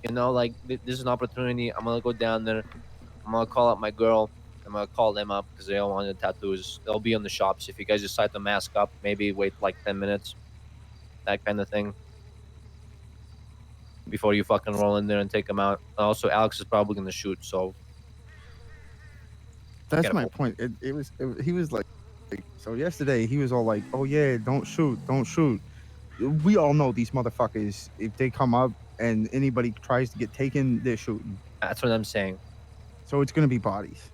You know, like this is an opportunity. I'm gonna go down there. I'm gonna call up my girl. I'm gonna call them up because they all want the tattoos. They'll be in the shops. If you guys decide to mask up, maybe wait like 10 minutes, that kind of thing, before you fucking roll in there and take them out. Also, Alex is probably gonna shoot, so That's get my him. point. He was so yesterday he was all like, "Oh yeah, don't shoot, don't shoot." We all know these motherfuckers. If they come up and anybody tries to get taken, they're shooting. That's what I'm saying. So it's gonna be bodies.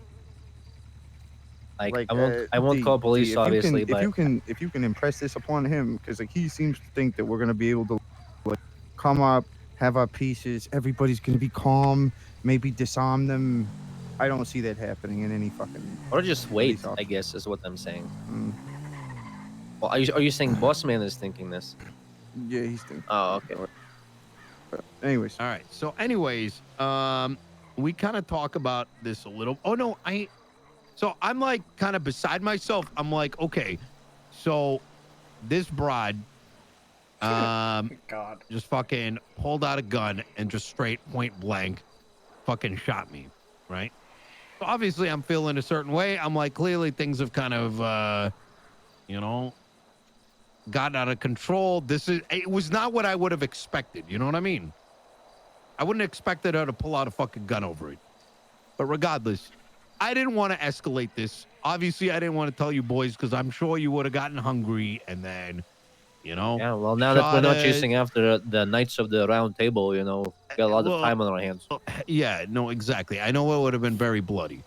Like Like I won't call police, obviously, but if you can impress this upon him, because like he seems to think that we're gonna be able to like come up, have our pieces, everybody's gonna be calm, maybe disarm them. I don't see that happening in any fucking or just wait. police I officer. guess is what I'm saying. Mm, Well, are you saying Bossman is thinking this? yeah, he's thinking. Oh, okay. Anyways, All right. So, anyways, we kind of talk about this a little. Oh no, So I'm like kind of beside myself. I'm like, okay, so this broad, God. just fucking pulled out a gun and just straight point blank, fucking shot me, right? So obviously I'm feeling a certain way. I'm like, clearly things have kind of, you know, gotten out of control. It was not what I would have expected. You know what I mean? I wouldn't have expected her to pull out a fucking gun over it. But regardless, I didn't want to escalate this. Obviously, I didn't want to tell you boys because I'm sure you would have gotten hungry and then, you know. Yeah. Well, now that we're not chasing after the Knights of the Round Table, we got a lot of time on our hands. Yeah, no, exactly. I know it would have been very bloody.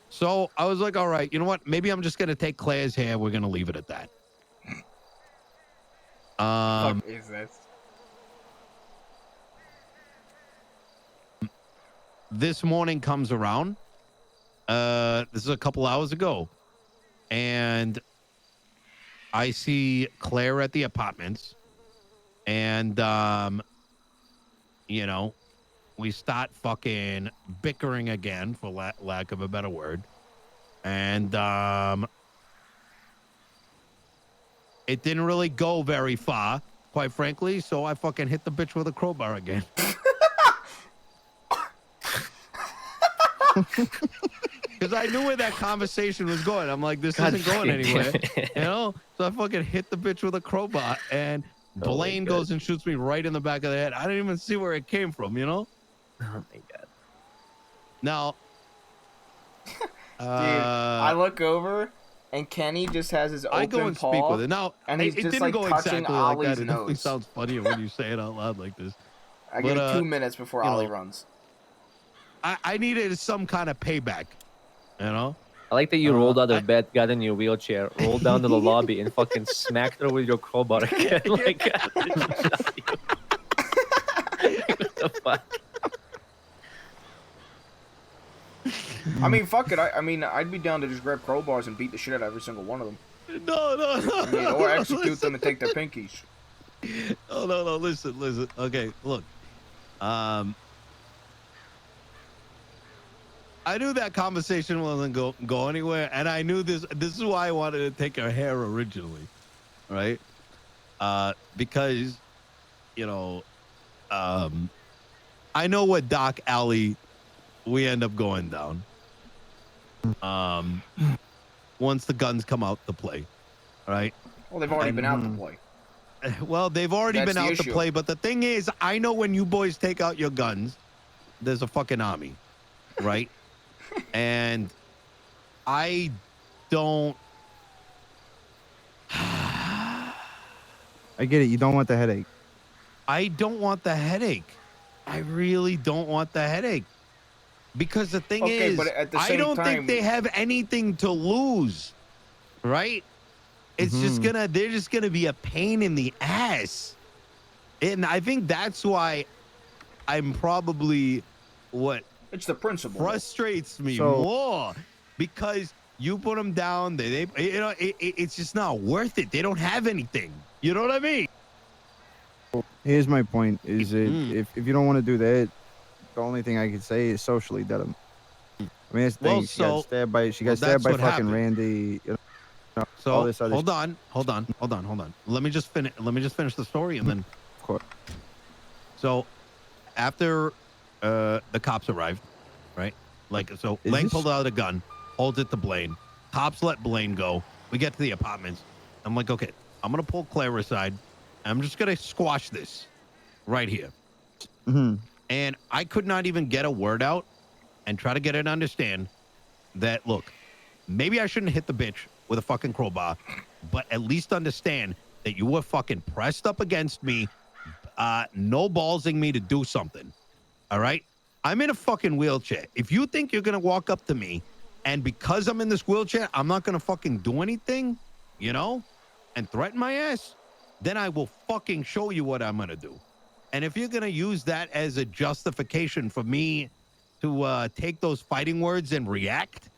So I was like, all right, you know what? Maybe I'm just gonna take Claire's hair. We're gonna leave it at that. Fuck is this? This morning comes around. This is a couple hours ago, and I see Claire at the apartments, and you know, we start fucking bickering again, for lack of a better word, and it didn't really go very far, quite frankly. So I fucking hit the bitch with a crowbar again. Because I knew where that conversation was going. I'm like, this isn't going anywhere, you know? So I fucking hit the bitch with a crowbar, and Blaine goes and shoots me right in the back of the head. I didn't even see where it came from, you know? Oh my god. Now, Dude, I look over and Kenny just has his open I go and paw, speak with it. Now, and he's it just didn't like go touching exactly like Ollie's that. It definitely nose. sounds funnier when you say it out loud like this. I give it 2 minutes before Ollie runs. I needed some kind of payback, you know? I like that you rolled out of bed, got in your wheelchair, rolled down to the lobby, and fucking smacked her with your crowbar again. Like, what the fuck? I mean, fuck it. I mean, I'd be down to just grab crowbars and beat the shit out of every single one of them. No. I mean, or execute them and take their pinkies. Oh, no. Listen. Okay, look. I knew that conversation wasn't go anywhere, and I knew this is why I wanted to take her hair originally, right? Because, you know, I know what Doc Alley we end up going down. Once the guns come out to play, right? Well, they've already been out to play. Well, they've already been out to play, but the thing is, I know when you boys take out your guns, there's a fucking army, right? And I don't. I get it. You don't want the headache. I don't want the headache. I really don't want the headache. Because the thing is, but at the I same don't time, think they have anything to lose, right? It's they're just gonna be a pain in the ass. And I think that's why I'm probably it's the principle frustrates me more, because you put them down, they you know, it's just not worth it. They don't have anything. You know what I mean? Here's my point: is if you don't want to do that, the only thing I could say is socially dead him. I mean, that's the thing. She got stabbed by fucking happened. Randy. You know, So all this other hold on. Let me just finish the story, and then of course. So after the cops arrived, right? Like, so Is Lang this- pulled out a gun, holds it to Blaine. Cops let Blaine go. We get to the apartments. I'm like, okay, I'm gonna pull Claire aside. I'm just gonna squash this right here. Mhm. And I could not even get a word out and try to get her to understand that, look, maybe I shouldn't hit the bitch with a fucking crowbar, but at least understand that you were fucking pressed up against me, no ballsing me to do something. All right? I'm in a fucking wheelchair. If you think you're going to walk up to me and because I'm in this wheelchair, I'm not going to fucking do anything, you know, and threaten my ass, then I will fucking show you what I'm going to do. And if you're going to use that as a justification for me to take those fighting words and react,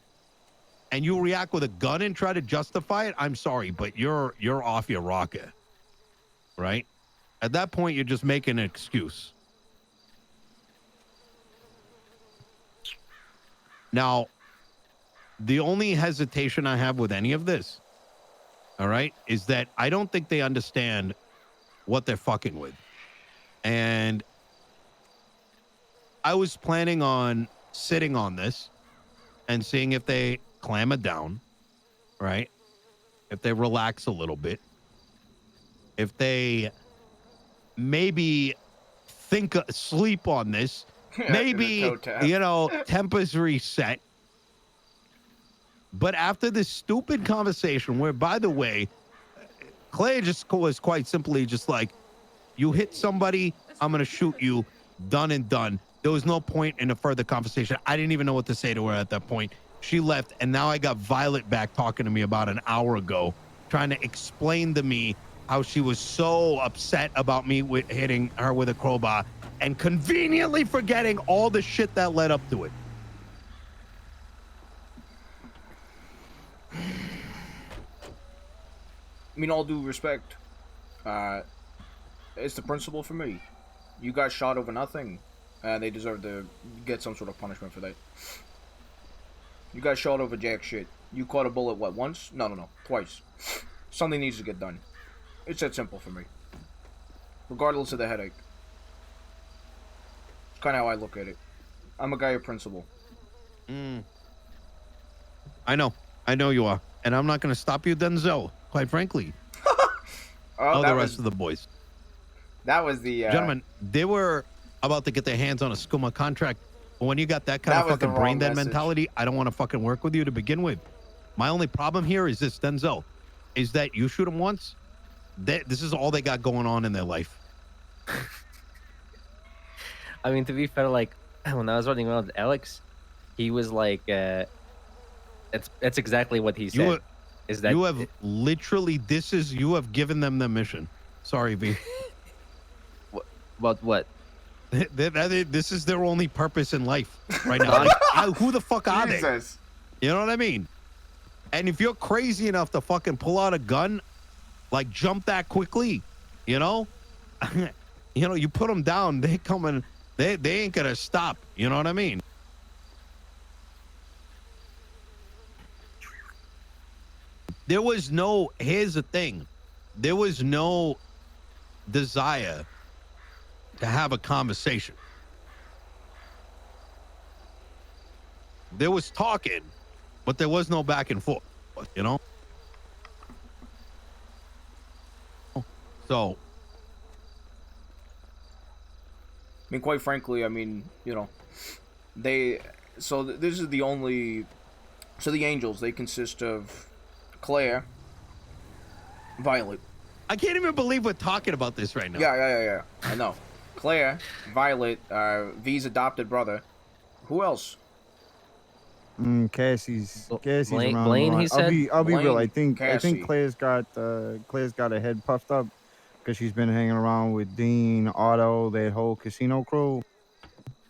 and you react with a gun and try to justify it, I'm sorry, but you're off your rocker, right? At that point, you're just making an excuse. Now, the only hesitation I have with any of this, all right, is that I don't think they understand what they're fucking with. And I was planning on sitting on this and seeing if they clam it down, right? If they relax a little bit, if they maybe sleep on this, maybe, toe tap. you know, tempers reset. But after this stupid conversation, where, by the way, Clay just was quite simply just like, you hit somebody, I'm going to shoot you, done and done. There was no point in a further conversation. I didn't even know what to say to her at that point. She left, and now I got Violet back talking to me about an hour ago, trying to explain to me how she was so upset about me hitting her with a crowbar and conveniently forgetting all the shit that led up to it. I mean, all due respect, it's the principle for me. You got shot over nothing, and they deserve to get some sort of punishment for that. You got shot over jack shit. You caught a bullet, what, once? No, twice. Something needs to get done. It's that simple for me. Regardless of the headache. It's kind of how I look at it. I'm a guy of principle. I know you are. And I'm not going to stop you, Denzel, quite frankly. Oh, The rest of the boys. That was the... Gentlemen, they were about to get their hands on a SCUMA contract. But when you got that kind That of was the fucking brain wrong dead message. mentality, I don't want to fucking work with you to begin with. My only problem here is this, Denzel, is that you shoot them once, this is all they got going on in their life. I mean, to be fair, like when I was running around with Alex, he was like, "That's exactly what he said." Is that you have literally, you have given them the mission. Sorry, V. about what? This is their only purpose in life right now. Like, who the fuck are they? Jesus. You know what I mean? And if you're crazy enough to fucking pull out a gun, like jump that quickly, you know, you put them down, they coming, they ain't gonna stop. You know what I mean? Here's the thing. There was no desire to have a conversation. There was talking, but there was no back and forth, you know? So, I mean, quite frankly, I mean, this is the only... So the Angels, they consist of Claire, Violet. I can't even believe we're talking about this right now. Yeah. I know. Claire, Violet, V's adopted brother. Who else? Cassie's Blaine- around. Blaine, a lot. he said? I'll be real. I Blaine, think Cassie. Claire's got her head puffed up because she's been hanging around with Dean, Otto, that whole casino crew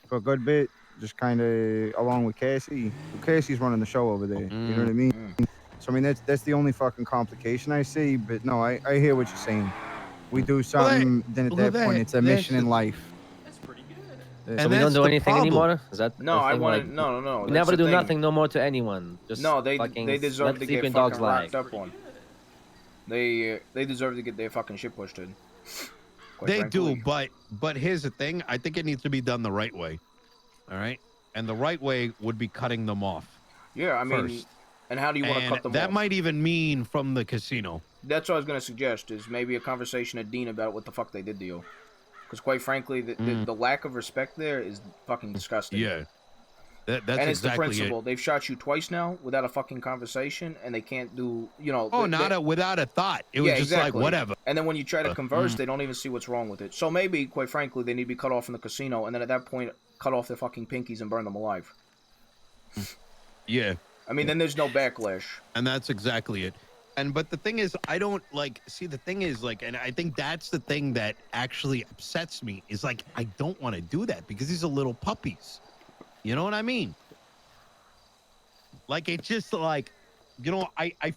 for a good bit. Just kind of along with Cassie. Cassie's running the show over there. You know what I mean? So I mean that's the only fucking complication I see. But no, I hear what you're saying. We do something, then at that point it's a mission in life. That's pretty good. And So we don't that's do the anything problem. anymore? Is that No, the I thing, want like, to... No. We that's never the do thing. nothing no more to anyone. Just No, they fucking deserve let to sleeping get dogs fucking lie. wrapped up on. They deserve to get their fucking shit pushed in. quite They do, frankly. but here's the thing. I think it needs to be done the right way. All right, and the right way would be cutting them off Yeah, I mean, first, and how do you want to and cut them that off? might even mean from the casino. That's what I was gonna suggest is maybe a conversation at Dean about what the fuck they did to you. Because quite frankly, the lack of respect there is fucking disgusting. Yeah, that's And it's the exactly principle. it. They've shot you twice now without a fucking conversation, and they can't do, Oh, without a thought. It was yeah, just exactly. like whatever. And then when you try to converse, they don't even see what's wrong with it. So maybe, quite frankly, they need to be cut off from the casino, and then at that point, cut off their fucking pinkies and burn them alive. Yeah, I mean, then there's no backlash. and that's exactly it. But the thing is, I don't see the thing is and I think that's the thing that actually upsets me is I don't want to do that because these are little puppies. You know what I mean? It's just I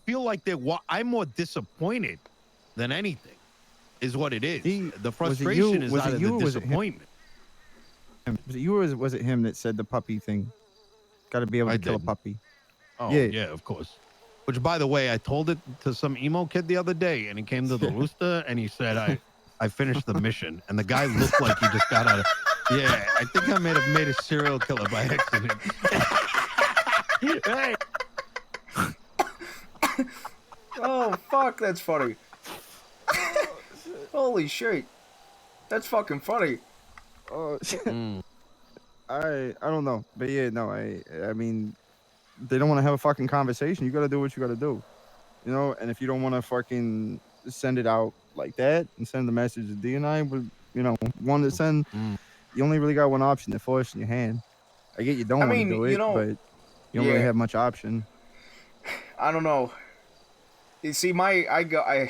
feel like I'm more disappointed than anything is what it is. See, The was it frustration you- is was out it of you the or was it him? disappointment. Was it you or was it him that said the puppy thing? Got to be able to I kill a did. puppy. Oh, Yeah. yeah, of course. Which, by the way, I told it to some emo kid the other day, and he came to the rooster, and he said, I finished the mission. And the guy looked like he just got out of... Yeah, I think I may have made a serial killer by accident. Hey, Oh, fuck, that's funny. Holy shit. That's fucking funny. Oh, mm, I don't know, but yeah, no, I mean, they don't want to have a fucking conversation. You got to do what you got to do, And if you don't want to fucking send it out like that and send the message to DNI, but one to send, mm. you only really got one option: to force in your hand. I get you don't want to mean, do it, but you don't really yeah. have much option. I don't know. You see, yeah,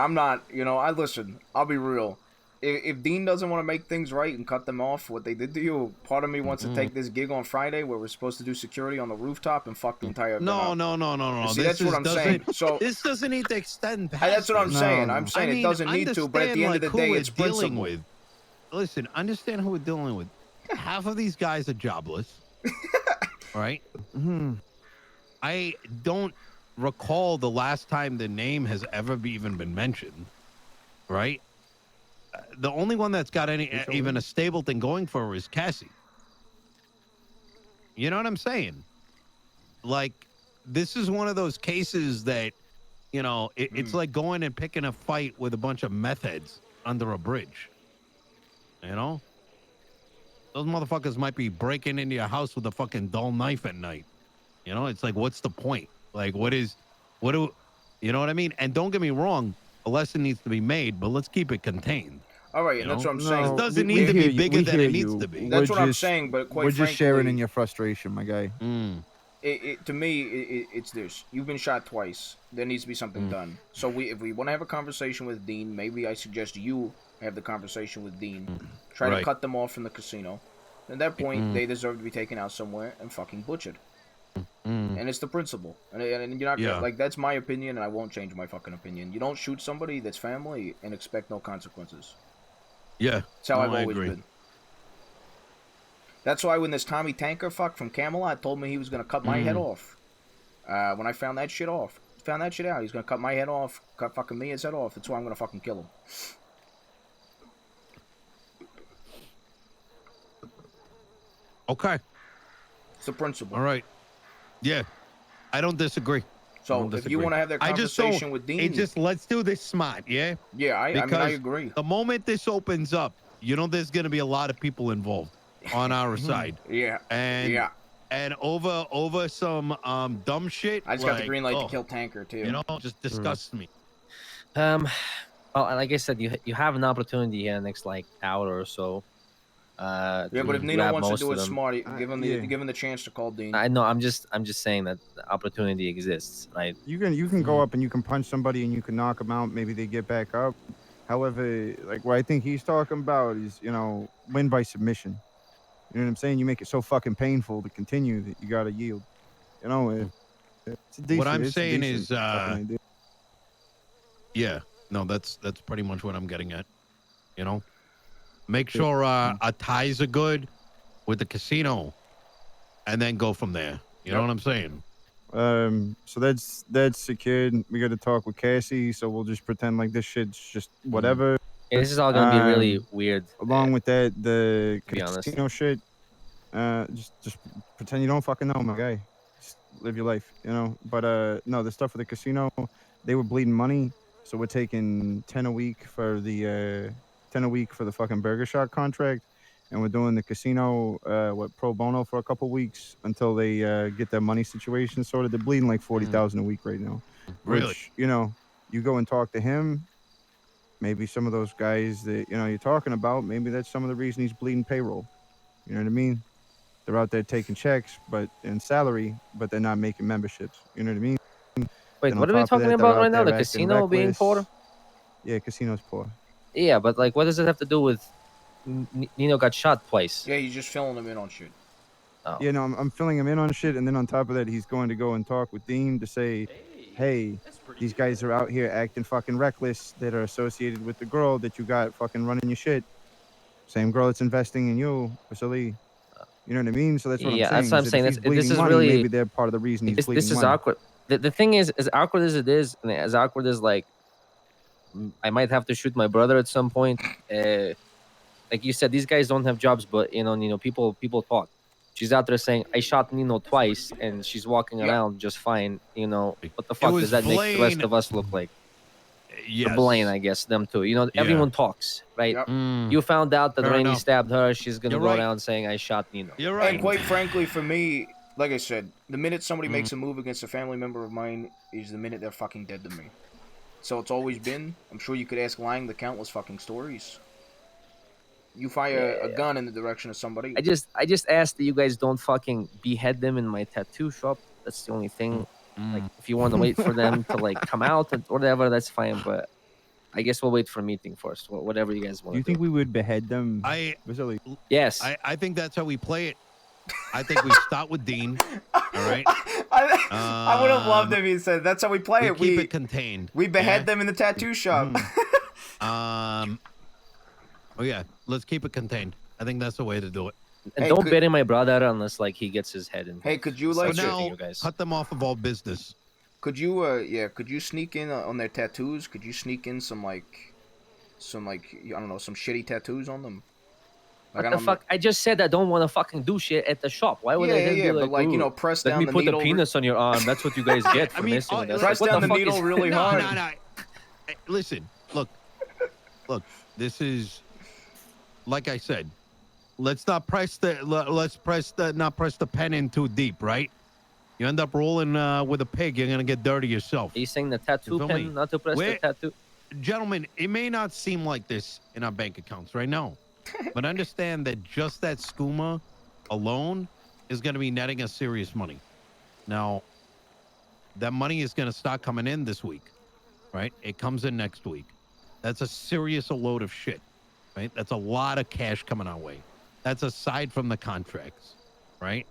I'm not, I listen, I'll be real. If Dean doesn't want to make things right and cut them off for what they did to you, part of me wants to take this gig on Friday where we're supposed to do security on the rooftop and fuck the entire event No, up. no. See, that's what I'm saying. So This doesn't need to extend past that's what I'm this. saying. No. I'm saying I mean, it doesn't need to, but at the end of the understand, day, who it's we're dealing principle. with. Listen, understand who we're dealing with. Half of these guys are jobless, right? Hmm. I don't recall the last time the name has ever even been mentioned, right? The only one that's got even a stable thing going for her is Cassie. You know what I'm saying? This is one of those cases that, it's like going and picking a fight with a bunch of meth heads under a bridge. Those motherfuckers might be breaking into your house with a fucking dull knife at night. It's like, what's the point? You know what I mean? And don't get me wrong, a lesson needs to be made, but let's keep it contained. All right, and that's what I'm saying. It doesn't we need to hear be you, bigger we than hear it needs you. to be. That's We're what I'm just- saying, but quite We're frankly, just sharing in your frustration, my guy. To me, it's this. You've been shot twice. There needs to be something done. So if we want to have a conversation with Dean, maybe I suggest you have the conversation with Dean. Try to Right. cut them off from the casino. At that point, they deserve to be taken out somewhere and fucking butchered. And it's the principle. And you're not Yeah. that's my opinion, and I won't change my fucking opinion. You don't shoot somebody that's family and expect no consequences. Yeah. That's how No, I've I always agree. been. That's why when this Tommy Tanker fuck from Camelot told me he was gonna cut my head off, when I found that shit out, he's gonna cut my head off, cut fucking me his head off. That's why I'm gonna fucking kill him. Okay. It's the principle. All right. Yeah. I don't disagree. So don't if you disagree. want to have that I just conversation don't. with Dean, It just let's do this smart, yeah. yeah, I mean I Because agree. The moment this opens up, there's going to be a lot of people involved on our side, Yeah, and yeah. and over some dumb shit. I just got the green light oh, to kill Tanker too. just disgusts me. Well, like I said, you have an opportunity here next hour or so. Yeah, but if to Nino grab wants to most do of it them. smart, give him the chance to call Dean. I know. I'm just saying that the opportunity exists, right? You can go up and you can punch somebody and you can knock them out. Maybe they get back up. However, what I think he's talking about is win by submission. You know what I'm saying? You make it so fucking painful to continue that you gotta yield. It's a decent, I'm it's a saying decent is, fucking idea. Yeah, no, that's pretty much what I'm getting at. Make sure our ties are good with the casino, and then go from there. You know what I'm saying? So that's secured. We got to talk with Cassie, so we'll just pretend like this shit's just whatever. Yeah, this is all gonna be really weird. Along with that, the to be honest. casino shit. Just pretend you don't fucking know, my guy. Just live your life, you know. But no, the stuff with the casino, they were bleeding money, so we're taking 10 a week for the 10 a week for the fucking Burger Shot contract, and we're doing the casino pro bono for a couple weeks until they get their money situation sorted. They're bleeding like 40,000 a week right now. Really? Which, you know, you go and talk to him. Maybe some of those guys that you're talking about, maybe that's some of the reason he's bleeding payroll. You know what I mean? They're out there taking checks, but in salary, but they're not making memberships. You know what I mean? Wait, Then what on are we top of talking that, they're about out right now? The there acting casino being reckless. poor? Yeah, casino's poor. Yeah, but like, what does it have to do with Nino got shot twice? Yeah, he's just filling them in on shit. Oh. Yeah, no, I'm filling him in on shit, and then on top of that, he's going to go and talk with Dean to say, hey, these guys are out here acting fucking reckless that are associated with the girl that you got fucking running your shit. Same girl that's investing in you, Vasily. You know what I mean? So that's what Yeah, I'm saying. that's what I'm is that saying. If he's This bleeding is money, really maybe they're part of the reason he's bleeding this is money. awkward. The thing is, as awkward as it is, and as awkward as like, I might have to shoot my brother at some point. Like you said, these guys don't have jobs, but people talk. She's out there saying, "I shot Nino twice," and she's walking Yeah. around just fine. What the fuck was does that make the rest Blaine- of us look like? Yes. The Blaine, I guess, them too. Yeah. Everyone talks, right? Yep. Mm, You found out that Fair Rainey enough. stabbed her. She's gonna You're go right. around saying, "I shot Nino." you're And right. quite frankly, for me, like I said, the minute somebody Mm. makes a move against a family member of mine is the minute they're fucking dead to me. So it's always been. I'm sure you could ask Lang the countless fucking stories. You fire a gun in the direction of somebody. I just asked that you guys don't fucking behead them in my tattoo shop. That's the only thing. Like, if you want to wait for them to like come out or whatever, that's fine. But I guess we'll wait for a meeting first. Whatever you guys want. Do you think we would behead them, I, Vasily? Yes. I think that's how we play it. I think we start with Dean. All right. I would have loved if he said, "That's how we play We it. keep it contained. We behead yeah? them in the tattoo shop." Oh yeah. Let's keep it contained. I think that's the way to do it. And Hey, don't could- bury my brother unless like he gets his head in. Hey, could you Start like For shooting now, you guys. cut them off of all business. Could you could you sneak in on their tattoos? Could you sneak in some I don't know, some shitty tattoos on them? Like, What the fuck? I just said I don't want to fucking do shit at the shop. Why would I then be but like, "Ooh, press let down me the put needle. the penis on your arm. That's what you guys get for I mean, messing with us." press What down the fuck needle is- really no, hard. no. Listen, look. This is like I said. Let's not press not press the pen in too deep, right? You end up rolling with a pig, you're gonna get dirty yourself. Are you saying the tattoo feel pen me? not to press Where- the tattoo? Gentlemen, it may not seem like this in our bank accounts right now, but understand that just that skooma alone is going to be netting us serious money. Now, that money is going to start coming in this week, right? It comes in next week. That's a serious load of shit, right? That's a lot of cash coming our way. That's aside from the contracts, right?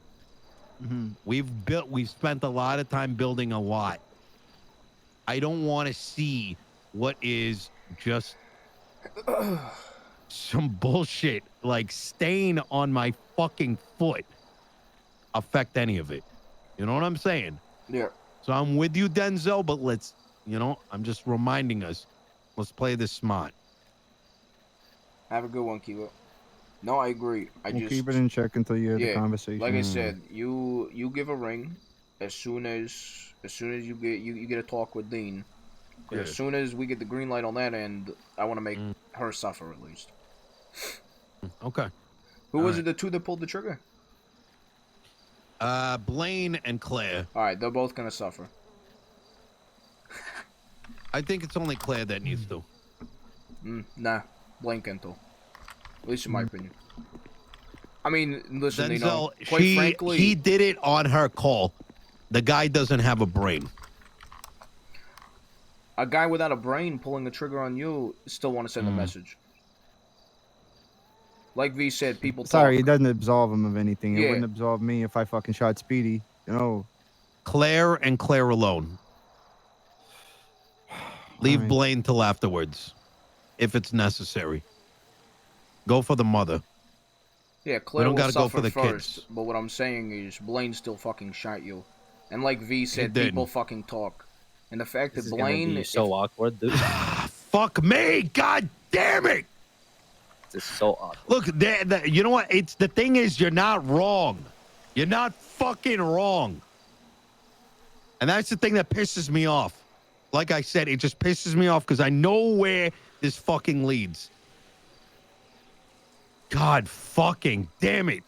We've spent a lot of time building a lot. I don't want to see what is just some bullshit like stain on my fucking foot affect any of it. You know what I'm saying? Yeah. So I'm with you, Denzel, but let's, I'm just reminding us, let's play this smart. Have a good one, Kilo. No, I agree. We'll keep it in check until you have the conversation. Like I said, you give a ring as soon as you get a talk with Dean. 'Cause Yeah. as soon as we get the green light on that end, I want to make her suffer at least. Okay. Who All was right. it? The two that pulled the trigger? Blaine and Claire. All right, they're both gonna suffer. I think it's only Claire that needs to. Nah, Blaine can too. At least in my opinion. I mean, listen, Denzel, quite frankly, he did it on her call. The guy doesn't have a brain. a guy without a brain pulling the trigger on you still want to send a message. Like V said, people Sorry, it talk. doesn't absolve him of anything. It Yeah. wouldn't absolve me if I fucking shot Speedy. Claire and Claire alone. Leave Alright. Blaine till afterwards, if it's necessary. Go for the mother. Yeah, Claire don't will gotta go suffer for the first. kids. But what I'm saying is, Blaine still fucking shot you. And like V said, did. people fucking talk. And the fact This that is gonna Blaine, be so awkward, dude. Fuck me, god damn it! This is so awkward. Look, you know what? It's the thing is, you're not wrong. You're not fucking wrong. And that's the thing that pisses me off. Like I said, it just pisses me off because I know where this fucking leads. God fucking damn it.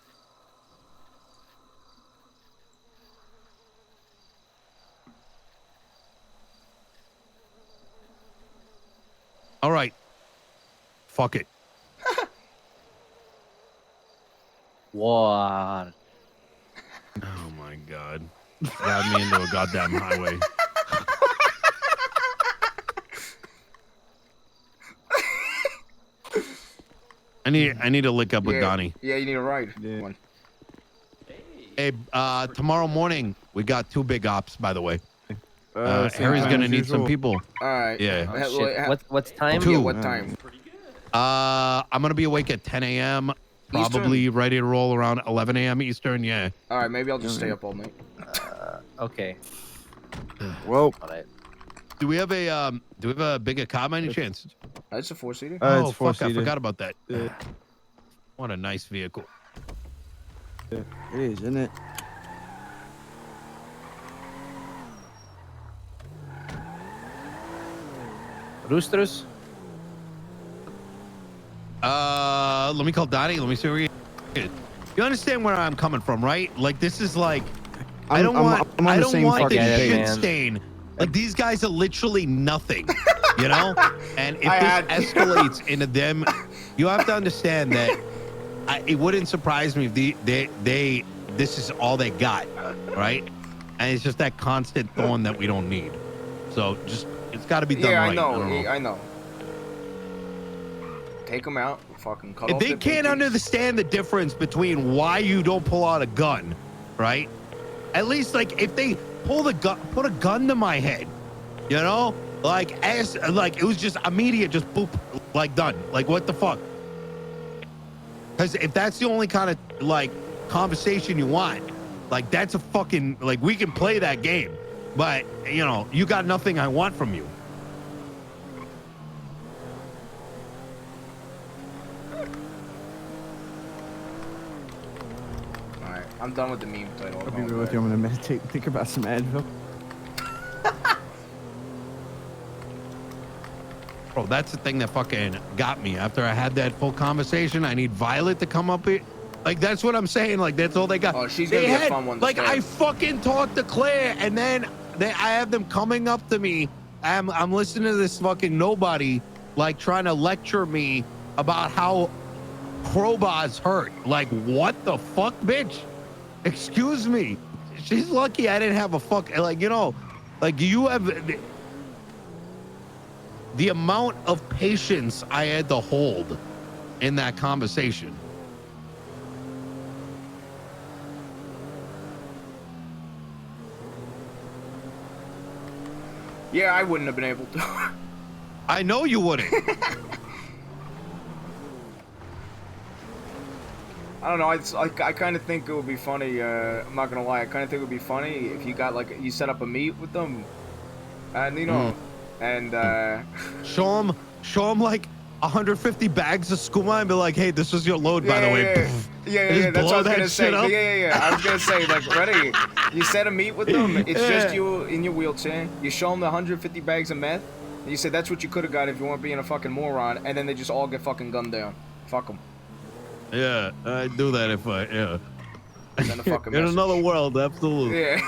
All right. Fuck it. What? Oh my God. Got me into a goddamn highway. I need to lick up with Donnie. Yeah, you need a ride. Yeah. Come on. Hey, tomorrow morning we got 2 big ops, by the way. Same Harry's time gonna as need some usual. people. All right. Yeah. Oh, shit. What's time? Two. Yeah, what time? I'm gonna be awake at 10 a.m. Probably ready to roll around 11 a.m. Eastern. Yeah. All right, maybe I'll just stay up all night. Okay. Well, All right. Do we have a bigger car by any chance? That's a 4-seater. it's Oh, fuck! I four-seater. forgot about that. Yeah. What a nice vehicle. It is, isn't it? Roosters? Let me call Donnie. Let me see where he is. You understand where I'm coming from, right? Like this is like I don't want I'm on I the don't same want fucking the page. shit Man. stain. Like these guys are literally nothing, you know? And if I this escalates into them, you have to understand that it wouldn't surprise me if this is all they got, right? And it's just that constant thorn that we don't need. So just it's got to be done Yeah, right. I know. don't I know. Take them out. Fucking cut If off they their can't pinkies. understand the difference between why you don't pull out a gun, right? At least like if they pull the gun, put a gun to my head, you know, like it was just immediate, just boop, like done. Like what the fuck? Because if that's the only kind of like conversation you want, like that's a fucking like we can play that game, but you know you got nothing I want from you. Alright, I'm done with the meme title. I'll be real with you. I'm gonna meditate and think about some Advil. Bro, that's the thing that fucking got me. After I had that full conversation, I need Violet to come up here. Like, that's what I'm saying. Like, that's all they got. Oh, she's They gonna be a had- fun one to Like, start. I fucking talked to Claire, and then I have them coming up to me. I'm listening to this fucking nobody, like, trying to lecture me about how Crowbar's hurt. Like, what the fuck, bitch? Excuse me. She's lucky I didn't have a fuck. Like, you know, like, you have... The amount of patience I had to hold in that conversation. Yeah, I wouldn't have been able to. I know you wouldn't. I don't know. I kind of think it would be funny. I'm not gonna lie. I kind of think it would be funny if you got like you set up a meet with them, and you know, and show him like 150 bags of skooma and be like, hey, this was your load, by the way. Yeah. Just That's blow what I that was gonna shit say. up. Yeah. I was gonna say like, ready? You set a meet with them. It's just you in your wheelchair. You show them the 150 bags of meth. And you say that's what you could have got if you weren't being a fucking moron. And then they just all get fucking gunned down. Fuck them. Yeah, I'd do that if I, yeah. Send a fucking In message. another world, absolutely. Yeah.